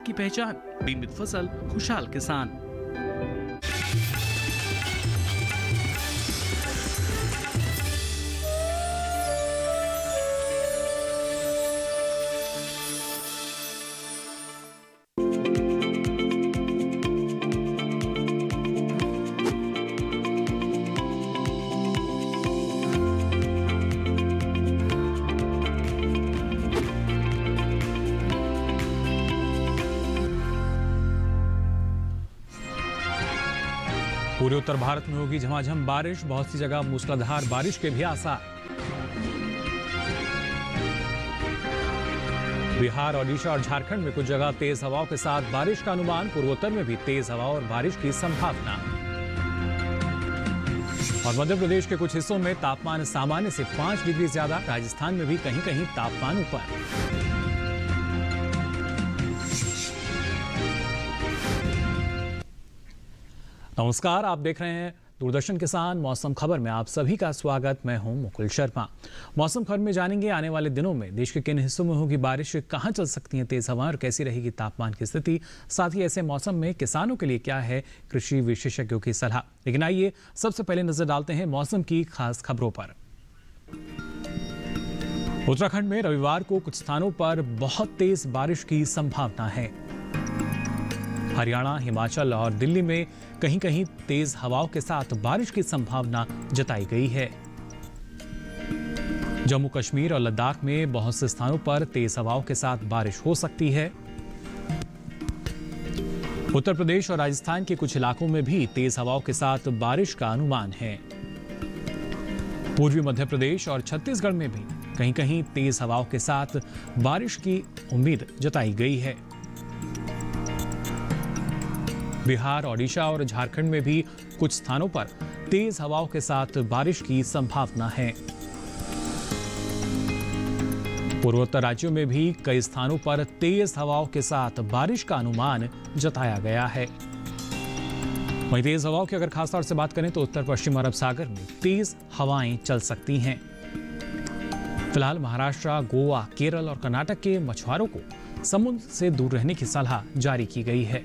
की पहचान, बीमित फसल, खुशहाल किसान। पूरे उत्तर भारत में होगी झमाझम बारिश, बहुत सी जगह मूसलाधार बारिश के भी आसार। बिहार, ओडिशा और झारखंड में कुछ जगह तेज हवाओं के साथ बारिश का अनुमान। पूर्वोत्तर में भी तेज हवा और बारिश की संभावना। और मध्य प्रदेश के कुछ हिस्सों में तापमान सामान्य से 5 डिग्री ज्यादा। राजस्थान में भी कहीं कहीं तापमान ऊपर। नमस्कार, आप देख रहे हैं दूरदर्शन किसान मौसम खबर में आप सभी का स्वागत। मैं हूं मुकुल शर्मा। मौसम खबर में जानेंगे आने वाले दिनों में देश के किन हिस्सों में होगी बारिश, कहां चल सकती हैं तेज हवाएं और कैसी रहेगी तापमान की स्थिति। साथ ही ऐसे मौसम में किसानों के लिए क्या है कृषि विशेषज्ञों की सलाह। लेकिन आइए सबसे पहले नजर डालते हैं मौसम की खास खबरों पर। उत्तराखंड में रविवार को कुछ स्थानों पर बहुत तेज बारिश की संभावना है। हरियाणा, हिमाचल और दिल्ली में कहीं कहीं तेज हवाओं के साथ बारिश की संभावना जताई गई है। जम्मू कश्मीर और लद्दाख में बहुत से स्थानों पर तेज हवाओं के साथ बारिश हो सकती है। उत्तर प्रदेश और राजस्थान के कुछ इलाकों में भी तेज हवाओं के साथ बारिश का अनुमान है। पूर्वी मध्य प्रदेश और छत्तीसगढ़ में भी कहीं कहीं तेज हवाओं के साथ बारिश की उम्मीद जताई गई है। बिहार, ओडिशा और झारखंड में भी कुछ स्थानों पर तेज हवाओं के साथ बारिश की संभावना है। पूर्वोत्तर राज्यों में भी कई स्थानों पर तेज हवाओं के साथ बारिश का अनुमान जताया गया है। वहीं तेज हवाओं की अगर खासतौर से बात करें तो उत्तर पश्चिम अरब सागर में तेज हवाएं चल सकती हैं। फिलहाल महाराष्ट्र, गोवा, केरल और कर्नाटक के मछुआरों को समुद्र से दूर रहने की सलाह जारी की गई है।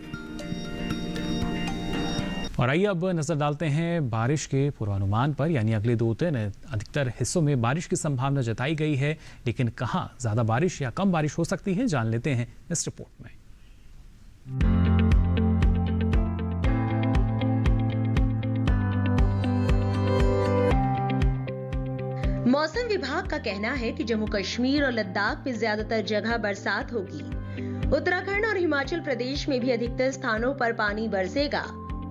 और आइए अब नजर डालते हैं बारिश के पूर्वानुमान पर। यानी अगले 2 दिन अधिकतर हिस्सों में बारिश की संभावना जताई गई है, लेकिन कहां ज्यादा बारिश या कम बारिश हो सकती है जान लेते हैं इस रिपोर्ट में। मौसम विभाग का कहना है कि जम्मू कश्मीर और लद्दाख में ज्यादातर जगह बरसात होगी। उत्तराखंड और हिमाचल प्रदेश में भी अधिकतर स्थानों पर पानी बरसेगा।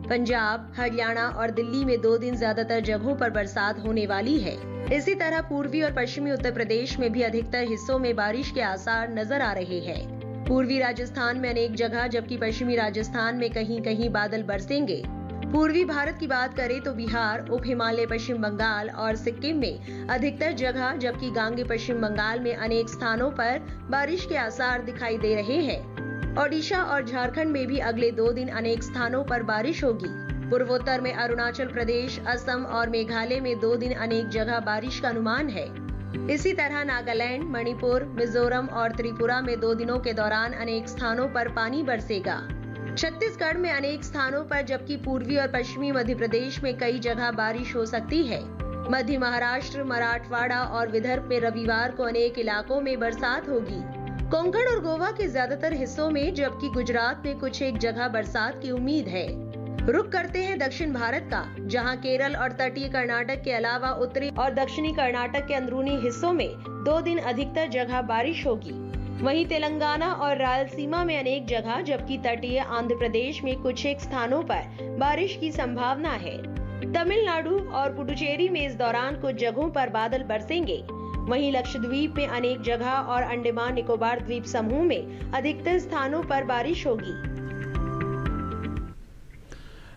पंजाब, हरियाणा और दिल्ली में 2 दिन ज्यादातर जगहों पर बरसात होने वाली है। इसी तरह पूर्वी और पश्चिमी उत्तर प्रदेश में भी अधिकतर हिस्सों में बारिश के आसार नजर आ रहे हैं। पूर्वी राजस्थान में अनेक जगह जबकि पश्चिमी राजस्थान में कहीं कहीं बादल बरसेंगे। पूर्वी भारत की बात करें तो बिहार, उप हिमालय पश्चिम बंगाल और सिक्किम में अधिकतर जगह जबकि गांगे पश्चिम बंगाल में अनेक स्थानों पर बारिश के आसार दिखाई दे रहे हैं। ओडिशा और झारखंड में भी अगले 2 दिन अनेक स्थानों पर बारिश होगी। पूर्वोत्तर में अरुणाचल प्रदेश, असम और मेघालय में 2 दिन अनेक जगह बारिश का अनुमान है। इसी तरह नागालैंड, मणिपुर, मिजोरम और त्रिपुरा में 2 दिनों के दौरान अनेक स्थानों पर पानी बरसेगा। छत्तीसगढ़ में अनेक स्थानों पर जबकि पूर्वी और पश्चिमी मध्य प्रदेश में कई जगह बारिश हो सकती है। मध्य महाराष्ट्र, मराठवाड़ा और विदर्भ में रविवार को अनेक इलाकों में बरसात होगी। कोंकण और गोवा के ज्यादातर हिस्सों में जबकि गुजरात में कुछ एक जगह बरसात की उम्मीद है। रुख करते हैं दक्षिण भारत का, जहां केरल और तटीय कर्नाटक के अलावा उत्तरी और दक्षिणी कर्नाटक के अंदरूनी हिस्सों में 2 दिन अधिकतर जगह बारिश होगी। वहीं तेलंगाना और रायलसीमा में अनेक जगह जबकि तटीय आंध्र प्रदेश में कुछ एक स्थानों पर बारिश की संभावना है। तमिलनाडु और पुडुचेरी में इस दौरान कुछ जगहों पर बादल बरसेंगे। वहीं लक्षद्वीप में अनेक जगह और अंडमान निकोबार द्वीप समूह में अधिकतर स्थानों पर बारिश होगी।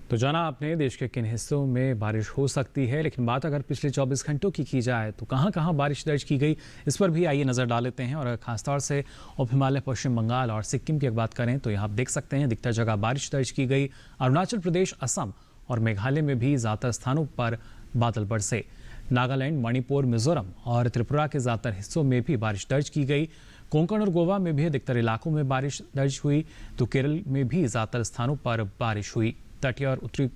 तो जाना आपने देश के किन हिस्सों में बारिश हो सकती है, लेकिन बात अगर पिछले 24 घंटों की जाए तो कहां कहां बारिश दर्ज की गई इस पर भी आइए नजर डाल लेते हैं। और खासतौर से उप हिमालय पश्चिम बंगाल और सिक्किम की बात करें तो यहाँ आप देख सकते हैं अधिकतर जगह बारिश दर्ज की गई। अरुणाचल प्रदेश, असम और मेघालय में भी ज्यादातर स्थानों पर बादल बरसे। नागालैंड, मणिपुर, मिजोरम और त्रिपुरा के ज्यादातर हिस्सों में भी बारिश दर्ज की गई। कोंकण और गोवा में भी अधिकतर इलाकों में बारिश दर्ज हुई, तो केरल में भी ज्यादातर स्थानों पर बारिश हुई। तटीय और उत्तरी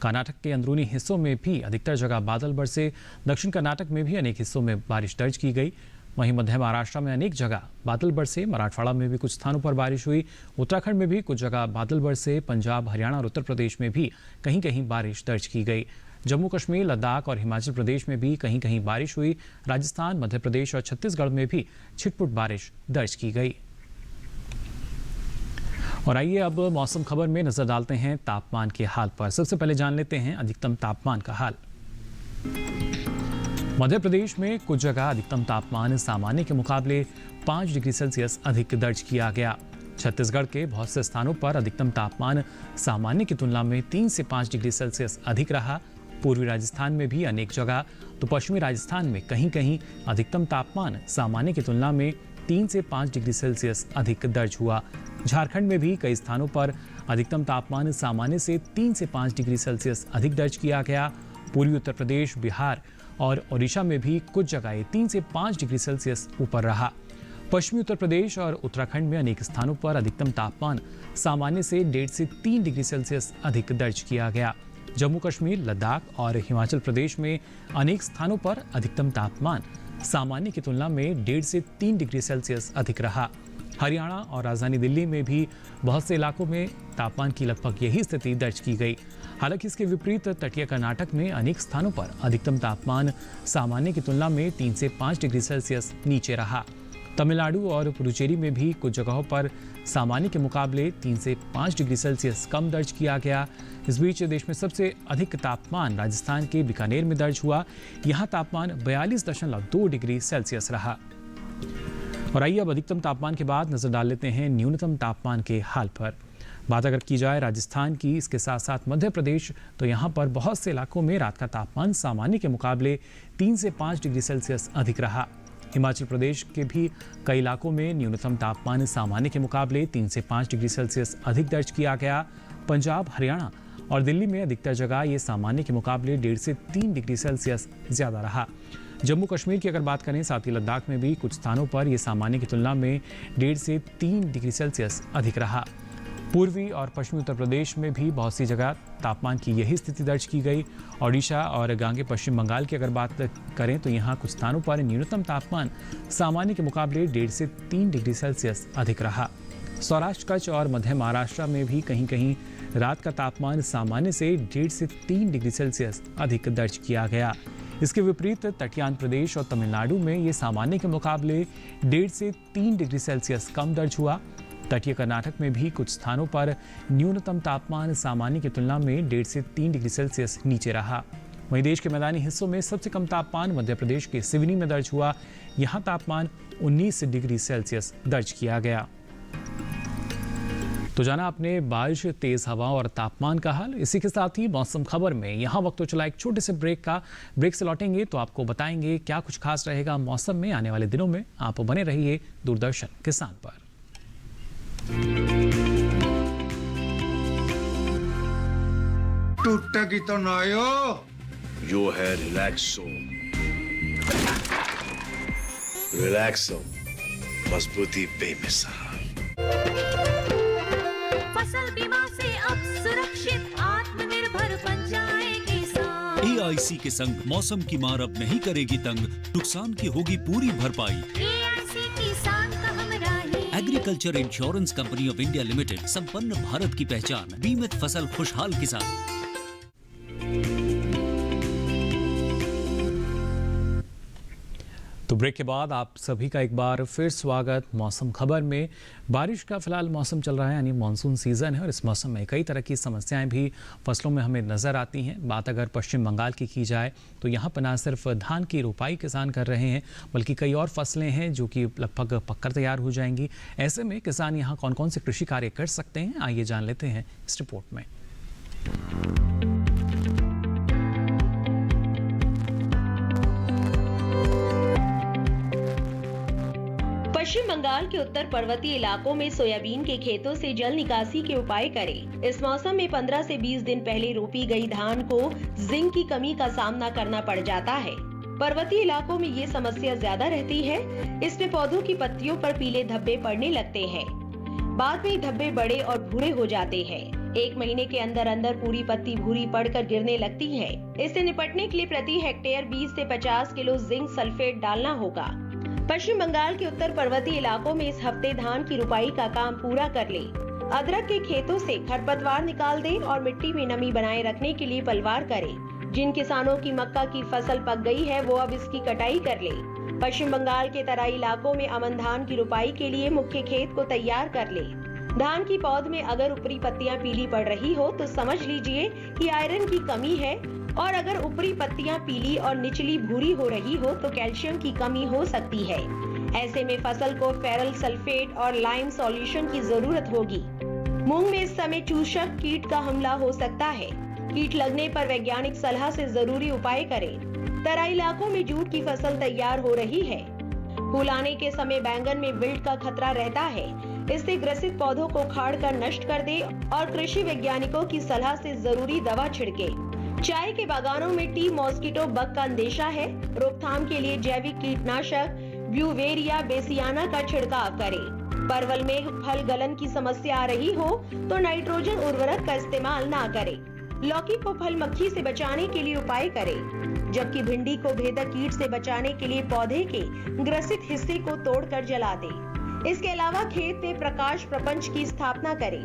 कर्नाटक के अंदरूनी हिस्सों में भी अधिकतर जगह बादल बरसे। दक्षिण कर्नाटक में भी अनेक हिस्सों में बारिश दर्ज की गई। वहीं मध्य महाराष्ट्र में अनेक जगह बादल बरसे। मराठवाड़ा में भी कुछ स्थानों पर बारिश हुई। उत्तराखंड में भी कुछ जगह बादल बरसे। पंजाब, हरियाणा और उत्तर प्रदेश में भी कहीं कहीं बारिश दर्ज की गई। जम्मू कश्मीर, लद्दाख और हिमाचल प्रदेश में भी कहीं कहीं बारिश हुई। राजस्थान, मध्य प्रदेश और छत्तीसगढ़ में भी छिटपुट बारिश दर्ज की गई। और आइए अब मौसम खबर में नजर डालते हैं तापमान के हाल पर। सबसे पहले जान लेते हैं अधिकतम तापमान का हाल। मध्य प्रदेश में कुछ जगह अधिकतम तापमान सामान्य के मुकाबले 5 डिग्री सेल्सियस अधिक दर्ज किया गया। छत्तीसगढ़ के बहुत से स्थानों पर अधिकतम तापमान सामान्य की तुलना में 3 से 5 डिग्री सेल्सियस अधिक रहा। पूर्वी राजस्थान में भी अनेक जगह, तो पश्चिमी राजस्थान में कहीं कहीं अधिकतम तापमान सामान्य की तुलना में 3 से 5 डिग्री सेल्सियस अधिक दर्ज हुआ। झारखंड में भी कई स्थानों पर अधिकतम तापमान सामान्य से 3 से 5 डिग्री सेल्सियस अधिक दर्ज किया गया। पूर्वी उत्तर प्रदेश, बिहार और ओडिशा में भी कुछ जगह 3 से 5 डिग्री सेल्सियस ऊपर रहा। पश्चिमी उत्तर प्रदेश और उत्तराखंड में अनेक स्थानों पर अधिकतम तापमान सामान्य से 1.5 से 3 डिग्री सेल्सियस अधिक दर्ज किया गया। जम्मू कश्मीर, लद्दाख और हिमाचल प्रदेश में अनेक स्थानों पर अधिकतम तापमान सामान्य की तुलना में 1.5 से 3 डिग्री सेल्सियस अधिक रहा। हरियाणा और राजधानी दिल्ली में भी बहुत से इलाकों में तापमान की लगभग यही स्थिति दर्ज की गई। हालांकि इसके विपरीत तटीय कर्नाटक में अनेक स्थानों पर अधिकतम तापमान सामान्य की तुलना में 3 से 5 डिग्री सेल्सियस नीचे रहा। तमिलनाडु और पुडुचेरी में भी कुछ जगहों पर सामान्य के मुकाबले 3 से 5 डिग्री सेल्सियस कम दर्ज किया गया। इस बीच देश में सबसे अधिक तापमान राजस्थान के बीकानेर में दर्ज हुआ। यहाँ तापमान 42.2 डिग्री सेल्सियस रहा। और आइए अब अधिकतम तापमान के बाद नजर डाल लेते हैं न्यूनतम तापमान के हाल पर। बात अगर की जाए राजस्थान की, इसके साथ साथ मध्य प्रदेश, तो यहाँ पर बहुत से इलाकों में रात का तापमान सामान्य के मुकाबले 3 से 5 डिग्री सेल्सियस अधिक रहा। हिमाचल प्रदेश के भी कई इलाकों में न्यूनतम तापमान सामान्य के मुकाबले 3 से 5 डिग्री सेल्सियस अधिक दर्ज किया गया। पंजाब, हरियाणा और दिल्ली में अधिकतर जगह ये सामान्य के मुकाबले 1.5 से 3 डिग्री सेल्सियस ज्यादा रहा। जम्मू कश्मीर की अगर बात करें, साथ ही लद्दाख में भी कुछ स्थानों पर ये सामान्य की तुलना में 1.5 से 3 डिग्री सेल्सियस अधिक रहा। पूर्वी और पश्चिमी उत्तर प्रदेश में भी बहुत सी जगह तापमान की यही स्थिति दर्ज की गई। ओडिशा और गांगे पश्चिम बंगाल की अगर बात करें तो यहाँ कुछ स्थानों पर न्यूनतम तापमान सामान्य के मुकाबले 1.5 से 3 डिग्री सेल्सियस अधिक रहा। सौराष्ट्र, कच्छ और मध्य महाराष्ट्र में भी कहीं कहीं रात का तापमान सामान्य से 1.5 से 3 डिग्री सेल्सियस अधिक दर्ज किया गया। इसके विपरीत तटीय आंध्र प्रदेश और तमिलनाडु में ये सामान्य के मुकाबले 1.5 से 3 डिग्री सेल्सियस कम दर्ज हुआ। तटीय कर्नाटक में भी कुछ स्थानों पर न्यूनतम तापमान सामान्य की तुलना में 1.5 से 3 डिग्री सेल्सियस नीचे रहा। वहीं देश के मैदानी हिस्सों में सबसे कम तापमान मध्य प्रदेश के सिवनी में दर्ज हुआ। यहाँ तापमान 19 डिग्री सेल्सियस दर्ज किया गया। तो जाना आपने बारिश, तेज हवा और तापमान का हाल। इसी के साथ ही मौसम खबर में यहाँ वक्त तो चला एक छोटे से ब्रेक का। ब्रेक से लौटेंगे तो आपको बताएंगे क्या कुछ खास रहेगा मौसम में आने वाले दिनों में। आप बने रहिए दूरदर्शन किसान पर। टूटेगी तो नायो, जो है रिलैक्सो। रिलैक्सो, मजबूती बेमिसाल। फसल बीमा से अब सुरक्षित आत्मनिर्भर बन जाए किसान। AIC के संग मौसम की मार अब नहीं करेगी तंग, नुकसान की होगी पूरी भरपाई। AIC किसान का हमराही। Agriculture insurance company of India limited, संपन्न भारत की पहचान, बीमित फसल खुशहाल किसान। तो ब्रेक के बाद आप सभी का एक बार फिर स्वागत मौसम खबर में। बारिश का फिलहाल मौसम चल रहा है, यानी मानसून सीजन है और इस मौसम में कई तरह की समस्याएं भी फसलों में हमें नज़र आती हैं। बात अगर पश्चिम बंगाल की जाए तो यहाँ पर न सिर्फ धान की रोपाई किसान कर रहे हैं, बल्कि कई और फसलें हैं जो कि लगभग पककर तैयार हो जाएंगी। ऐसे में किसान यहाँ कौन कौन से कृषि कार्य कर सकते हैं, आइए जान लेते हैं इस रिपोर्ट में। पश्चिम बंगाल के उत्तर पर्वतीय इलाकों में सोयाबीन के खेतों से जल निकासी के उपाय करें। इस मौसम में 15 से 20 दिन पहले रोपी गई धान को जिंक की कमी का सामना करना पड़ जाता है। पर्वतीय इलाकों में ये समस्या ज्यादा रहती है। इसमें पौधों की पत्तियों पर पीले धब्बे पड़ने लगते हैं। बाद में धब्बे बड़े और भूरे हो जाते हैं। 1 महीने के अंदर अंदर पूरी पत्ती भूरी पड़कर गिरने लगती है। इससे निपटने के लिए प्रति हेक्टेयर 20 से 50 किलो जिंक सल्फेट डालना होगा। पश्चिम बंगाल के उत्तर पर्वतीय इलाकों में इस हफ्ते धान की रुपाई का काम पूरा कर ले। अदरक के खेतों से खरपतवार निकाल दे और मिट्टी में नमी बनाए रखने के लिए पलवार करे। जिन किसानों की मक्का की फसल पक गई है वो अब इसकी कटाई कर ले। पश्चिम बंगाल के तराई इलाकों में अमन धान की रुपाई के लिए मुख्य खेत को तैयार कर ले। धान की पौध में अगर ऊपरी पत्तियां पीली पड़ रही हो तो समझ लीजिए कि आयरन की कमी है, और अगर ऊपरी पत्तियां पीली और निचली भूरी हो रही हो तो कैल्शियम की कमी हो सकती है। ऐसे में फसल को फेरल सल्फेट और लाइम सॉल्यूशन की जरूरत होगी। मूंग में इस समय चूषक कीट का हमला हो सकता है। कीट लगने पर वैज्ञानिक सलाह से जरूरी उपाय करें। तराई इलाकों में जूट की फसल तैयार हो रही है। फूल आने के समय बैंगन में विल्ट का खतरा रहता है। इससे ग्रसित पौधों को उखाड़ कर नष्ट कर दे और कृषि वैज्ञानिकों की सलाह से जरूरी दवा छिड़के। चाय के बागानों में टी मॉस्किटो बग का अंदेशा है। रोकथाम के लिए जैविक कीटनाशक ब्यूवेरिया बेसियाना का छिड़काव करें। परवल में फल गलन की समस्या आ रही हो तो नाइट्रोजन उर्वरक का इस्तेमाल ना करें। लौकी को फल मक्खी से बचाने के लिए उपाय करें, जबकि भिंडी को भेदक कीट से बचाने के लिए पौधे के ग्रसित हिस्से को तोड़कर जला दें। इसके अलावा खेत में प्रकाश प्रपंच की स्थापना करें।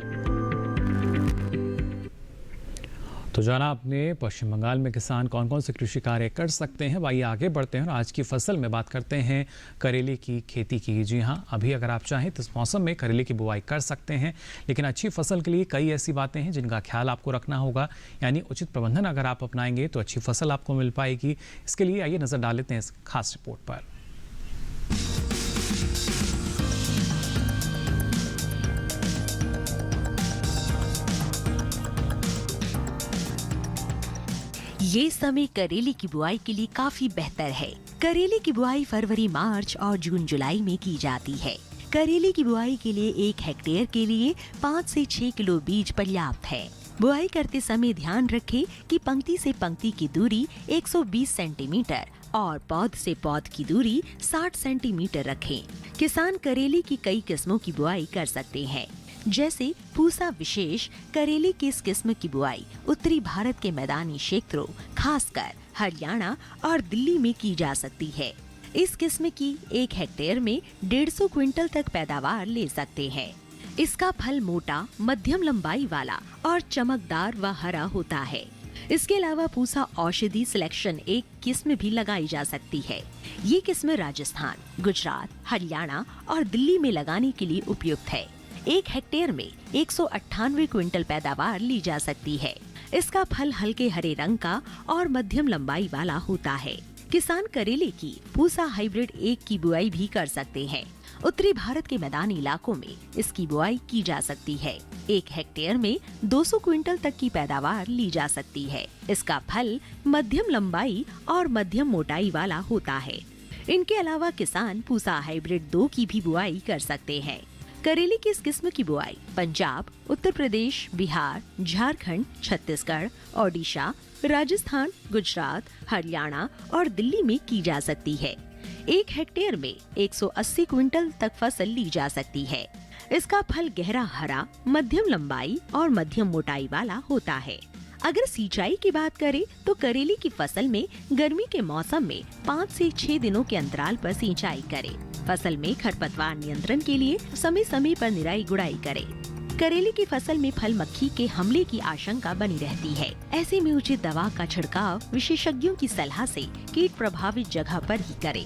तो जाना आपने पश्चिम बंगाल में किसान कौन कौन से कृषि कार्य कर सकते हैं। आइए आगे बढ़ते हैं और आज की फसल में बात करते हैं करेले की खेती की। जी हाँ, अभी अगर आप चाहें तो इस मौसम में करेले की बुआई कर सकते हैं, लेकिन अच्छी फसल के लिए कई ऐसी बातें हैं जिनका ख्याल आपको रखना होगा। यानी उचित प्रबंधन अगर आप अपनाएंगे तो अच्छी फसल आपको मिल पाएगी। इसके लिए आइए नजर डाल लेते हैं इस खास रिपोर्ट पर। ये समय करेले की बुआई के लिए काफी बेहतर है। करेले की बुआई फरवरी, मार्च और जून, जुलाई में की जाती है। करेले की बुआई के लिए 1 हेक्टेयर के लिए 5 से 6 किलो बीज पर्याप्त है। बुआई करते समय ध्यान रखें कि पंक्ति से पंक्ति की दूरी 120 सेंटीमीटर और पौध से पौध की दूरी 60 सेंटीमीटर रखें। किसान करेले की कई किस्मों की बुआई कर सकते हैं, जैसे पूसा विशेष करेले की इस किस्म की बुआई उत्तरी भारत के मैदानी क्षेत्रों, खासकर हरियाणा और दिल्ली में की जा सकती है। इस किस्म की 1 हेक्टेयर में 150 क्विंटल तक पैदावार ले सकते हैं। इसका फल मोटा, मध्यम लंबाई वाला और चमकदार व हरा होता है। इसके अलावा पूसा औषधि सिलेक्शन 1 किस्म भी लगाई जा सकती है। ये किस्म राजस्थान, गुजरात, हरियाणा और दिल्ली में लगाने के लिए उपयुक्त है। 1 हेक्टेयर में 198 क्विंटल पैदावार ली जा सकती है। इसका फल हल्के हरे रंग का और मध्यम लंबाई वाला होता है। किसान करेले की पूसा हाइब्रिड 1 की बुआई भी कर सकते हैं। उत्तरी भारत के मैदानी इलाकों में इसकी बुआई की जा सकती है। 1 हेक्टेयर में 200 क्विंटल तक की पैदावार ली जा सकती है। इसका फल मध्यम लंबाई और मध्यम मोटाई वाला होता है। इनके अलावा किसान पूसा हाइब्रिड 2 की भी बुआई कर सकते हैं। करेले की इस किस्म की बुआई पंजाब, उत्तर प्रदेश, बिहार, झारखंड, छत्तीसगढ़, ओडिशा, राजस्थान, गुजरात, हरियाणा और दिल्ली में की जा सकती है। 1 हेक्टेयर में 180 क्विंटल तक फसल ली जा सकती है। इसका फल गहरा हरा, मध्यम लंबाई और मध्यम मोटाई वाला होता है। अगर सिंचाई की बात करें तो करेले की फसल में गर्मी के मौसम में 5 से 6 दिनों के अंतराल पर सिंचाई करें। फसल में खरपतवार नियंत्रण के लिए समय समय पर निराई गुड़ाई करें। करेले की फसल में फल मक्खी के हमले की आशंका बनी रहती है। ऐसे में उचित दवा का छिड़काव विशेषज्ञों की सलाह से कीट प्रभावित जगह पर ही करें।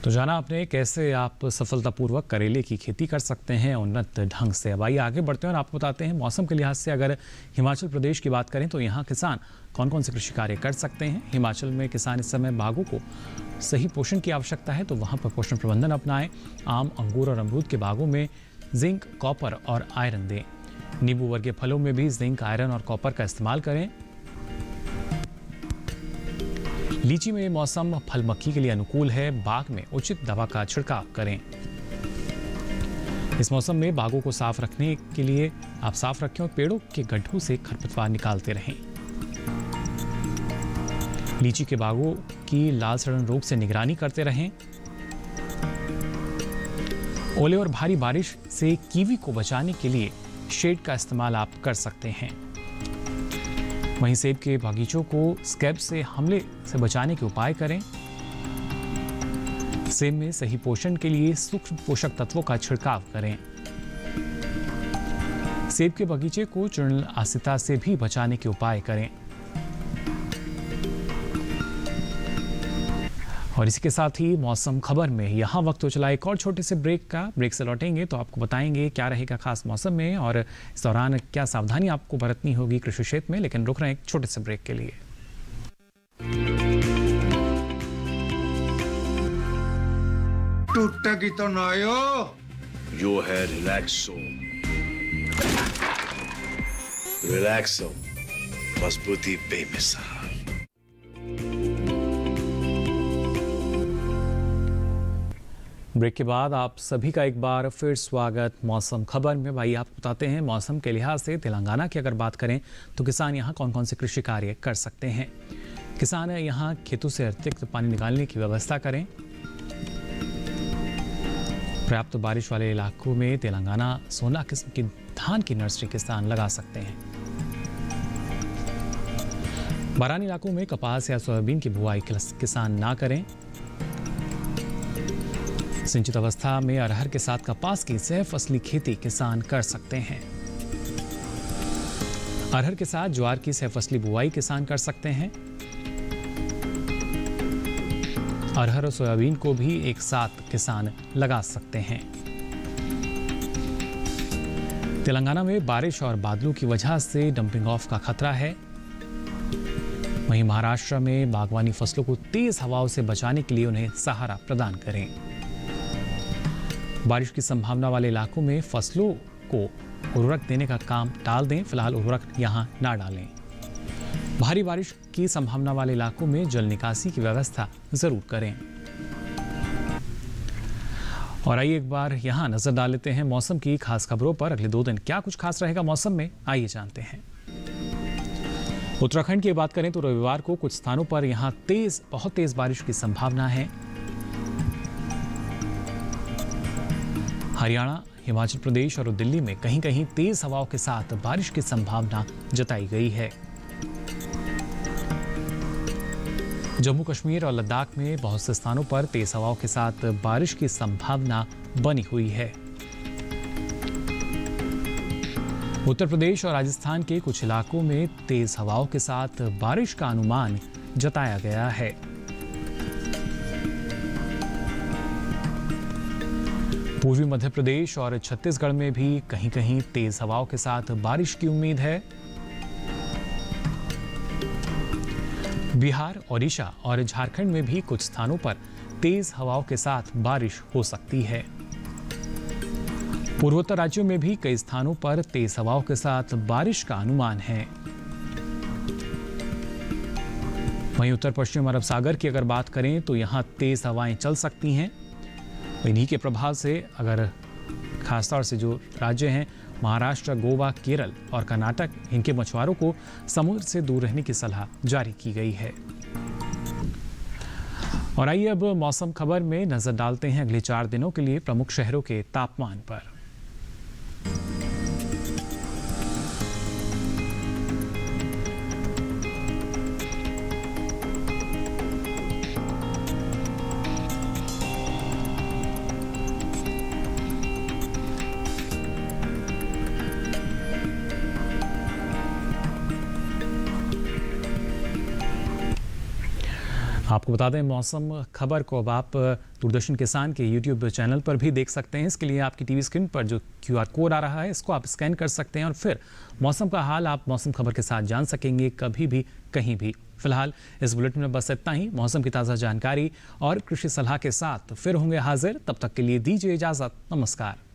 तो जाना आपने कैसे आप सफलतापूर्वक करेले की खेती कर सकते हैं उन्नत ढंग से। अब आइए आगे बढ़ते हैं और आपको बताते हैं मौसम के लिहाज से अगर हिमाचल प्रदेश की बात करें तो यहाँ किसान कौन कौन से कृषि कार्य कर सकते हैं। हिमाचल में किसान इस समय बागों को सही पोषण की आवश्यकता है तो वहाँ पर पोषण प्रबंधन अपनाएं। आम, अंगूर और अमरूद के बागों में जिंक, कॉपर और आयरन दें। नींबू वर्गीय फलों में भी जिंक, आयरन और कॉपर का इस्तेमाल करें। लीची में मौसम फल मक्खी के लिए अनुकूल है, बाग में उचित दवा का छिड़काव करें। इस मौसम में बागों को साफ रखने के लिए आप साफ रखें और पेड़ों के गड्ढों से खरपतवार निकालते रहें। लीची के बागों की लाल सड़न रोग से निगरानी करते रहें। ओले और भारी बारिश से कीवी को बचाने के लिए शेड का इस्तेमाल आप कर सकते हैं। वहीं सेब के बागीचों को स्कैब से हमले से बचाने के उपाय करें। सेब में सही पोषण के लिए सूक्ष्म पोषक तत्वों का छिड़काव करें। सेब के बगीचे को चूर्ण आसिता से भी बचाने के उपाय करें। और इसी के साथ ही मौसम खबर में यहाँ वक्त हो चला एक और छोटे से ब्रेक का। ब्रेक से लौटेंगे तो आपको बताएंगे क्या रहेगा खास मौसम में और इस दौरान क्या सावधानी आपको बरतनी होगी कृषि क्षेत्र में। लेकिन रुक रहे हैं एक छोटे से ब्रेक के लिए। टूटेगी तो नायो। यो है रिलैक्सो। रिलैक्सो, मजबूती बेमिसाल। ब्रेक के बाद आप सभी का एक बार फिर स्वागत मौसम खबर में। भाई आपको बताते हैं मौसम के लिहाज से तेलंगाना की अगर बात करें तो किसान यहाँ कौन कौन से कृषि कार्य कर सकते हैं। किसान यहाँ खेतों से अतिरिक्त पानी निकालने की व्यवस्था करें। पर्याप्त बारिश वाले इलाकों में तेलंगाना 16 किस्म की धान की नर्सरी किसान लगा सकते हैं। बारानी इलाकों में कपास या सोयाबीन की बुआई किसान ना करें। सिंचित अवस्था में अरहर के साथ कपास की सह फसली खेती किसान कर सकते हैं। अरहर के साथ ज्वार की सह फसली बुआई किसान कर सकते हैं। अरहर और सोयाबीन को भी एक साथ किसान लगा सकते हैं। तेलंगाना में बारिश और बादलों की वजह से डंपिंग ऑफ का खतरा है। वहीं महाराष्ट्र में बागवानी फसलों को तेज हवाओं से बचाने के लिए उन्हें सहारा प्रदान करें। बारिश की संभावना वाले इलाकों में फसलों को उर्वरक देने का काम टाल दें। फिलहाल उर्वरक यहां ना डालें। भारी बारिश की संभावना वाले इलाकों में जल निकासी की व्यवस्था जरूर करें। और आइए एक बार यहां नजर डाल लेते हैं मौसम की खास खबरों पर। अगले 2 दिन क्या कुछ खास रहेगा मौसम में, आइए जानते हैं। उत्तराखंड की बात करें तो रविवार को कुछ स्थानों पर यहां बहुत तेज बारिश की संभावना है। हरियाणा, हिमाचल प्रदेश और दिल्ली में कहीं कहीं तेज हवाओं के साथ बारिश की संभावना जताई गई है। जम्मू कश्मीर और लद्दाख में बहुत से स्थानों पर तेज हवाओं के साथ बारिश की संभावना बनी हुई है। उत्तर प्रदेश और राजस्थान के कुछ इलाकों में तेज हवाओं के साथ बारिश का अनुमान जताया गया है। पूर्वी मध्य प्रदेश और छत्तीसगढ़ में भी कहीं कहीं तेज हवाओं के साथ बारिश की उम्मीद है। बिहार, ओडिशा और झारखंड में भी कुछ स्थानों पर तेज हवाओं के साथ बारिश हो सकती है। पूर्वोत्तर राज्यों में भी कई स्थानों पर तेज हवाओं के साथ बारिश का अनुमान है। वहीं उत्तर पश्चिम अरब सागर की अगर बात करें तो यहां तेज हवाएं चल सकती हैं। इन्हीं के प्रभाव से अगर खासतौर से जो राज्य हैं महाराष्ट्र, गोवा, केरल और कर्नाटक, इनके मछुआरों को समुद्र से दूर रहने की सलाह जारी की गई है। और आइए अब मौसम खबर में नजर डालते हैं अगले 4 दिनों के लिए प्रमुख शहरों के तापमान पर। आपको बता दें मौसम खबर को अब आप दूरदर्शन किसान के YouTube चैनल पर भी देख सकते हैं। इसके लिए आपकी टीवी स्क्रीन पर जो QR कोड आ रहा है इसको आप स्कैन कर सकते हैं और फिर मौसम का हाल आप मौसम खबर के साथ जान सकेंगे कभी भी कहीं भी। फिलहाल इस बुलेटिन में बस इतना ही। मौसम की ताज़ा जानकारी और कृषि सलाह के साथ फिर होंगे हाजिर। तब तक के लिए दीजिए इजाज़त। नमस्कार।